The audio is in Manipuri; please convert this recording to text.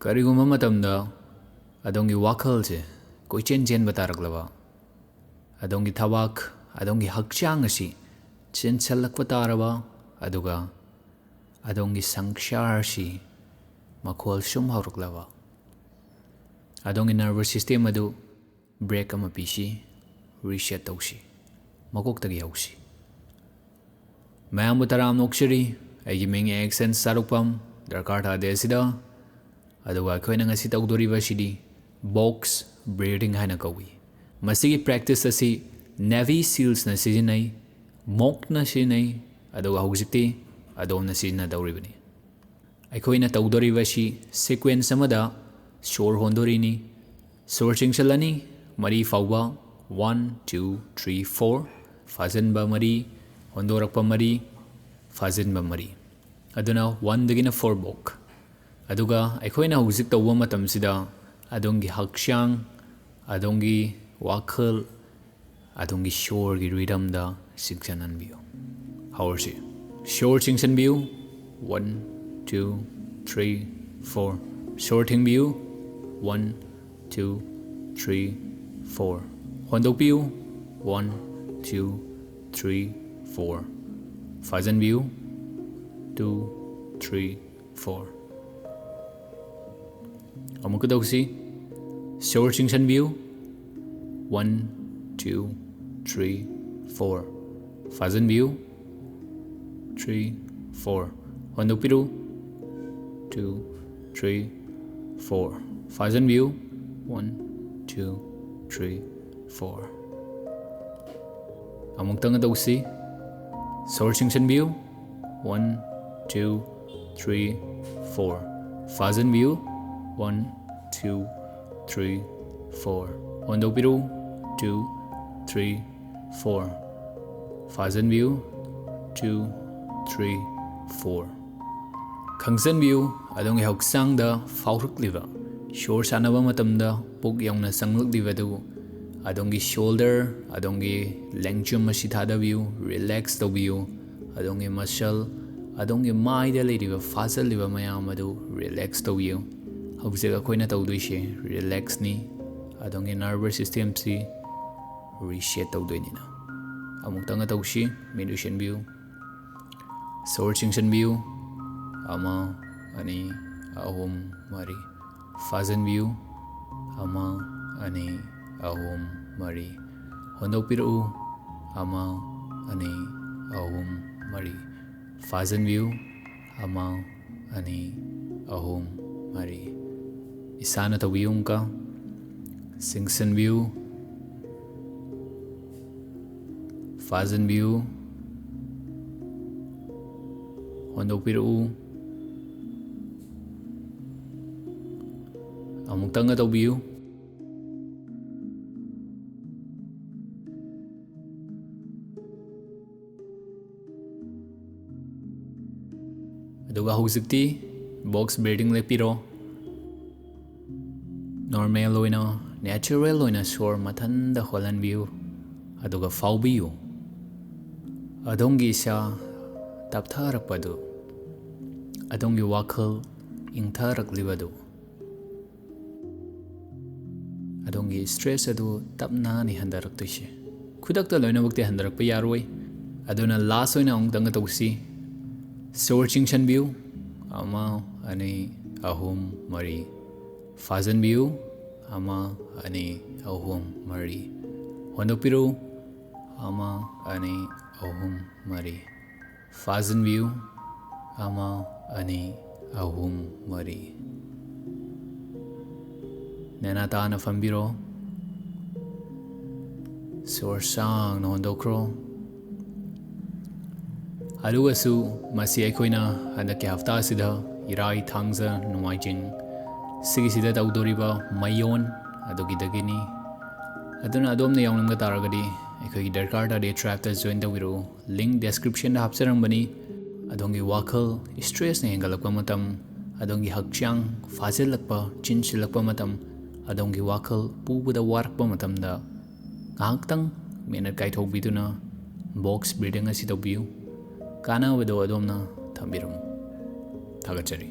Kariguma matamda adongi wakhal se koichen chen bataraklaba adongi thawak adongi hakchang asi chen chalakwa taraba aduga adongi sangshar si makhol sum hauruklaba adongi nervous system adu break ama pisi reset tausi makok tagi hausi mayam taram nokshiri aigi ming Axn Sadokpam Darkar Tade sida aduga akhoi ngasi tawdoriba sidi box breathing haina kawi masigi practice asi Navy SEALs na sijinai mock na sinai aduga hujikti adom na sijina dawribani akhoi na tawdoriba si sequence amada shor hondorini sor chingsalani mari fawba 1 2 3 4 fazanba mari hondorakpa mari fazanba mari aduna 1 dagina 4 bok aduga akhoi na hujik tawba matam sida adongi hakshang adongi wakhal adongi shor gi rhythm da siksanan biyo hawrsi shor chingsan biyo 1 2 3 4 shor thing biyo 1 2 3 4 hondok biyo 1 2 3 4 fazan biyo 2 3 4 Amuka dawsi shor chingsan view 1 2 3 4 fazan view 3 4 hondok piru 2 3 4 fazan view 1 2 3 4 Amuk tanga dawsi shor chingsan view 1 2 3 4 fazan view 1 2 3 4 hondok piru 2 3 4 fazan view 2 3 4 khangsan view adongi hoksang da faurukliba shor sanaba matamda puk yongna sanglukliba du adongi shoulder adongi lengchum masithada view relax to view adongi muscle adongi maida leriba fazal liba mayam adu relax to view hawjega koina tawdoise relax ni adongi nervous system si reset tawdoinina amuk tanga tawsi meditation view soul chingsan view ama ani ahum mari fazan view ama ani ahum mari hondok piru ama ani ahum mari fazan view ama ani ahum mari isana tawiyung ka singsan view fazan view hondok piru amuk tanga tawiyu aduga hujikti box breathing lepiro normal oina natural oina sor mathanda holan view aduga faubiyu adongi sa taptharakpadu adongi wakhal ingtharaklibadu adongi stress adu tapna ni handaraktoise khudakta loina wakti handarakpa yaroi aduna last oina ong tanga tawsi sor chingsan view ama ani ahum mari fazan view ama ani ahum mari hondok piru ama ani ahum mari fazan view ama ani ahum mari nenata na fambiro sor sang no hondokro adugasu masi aikoina handaki hafta sida irai thangza numaijing sigi sida tawdoriba mayon adugi dagini aduna adomna yawnamga taragadi aikoi Darkar Tade trap ta join tawiro link description da hapsarambani adongi wakhal stress ne hengalakpa matam adongi hakchang fazilakpa chinchilakpa matam adongi wakhal pubuda warakpa matamda ngaktang menat kai thobiduna box breathing asi tawbiu kana wado adomna thambiramu thagachari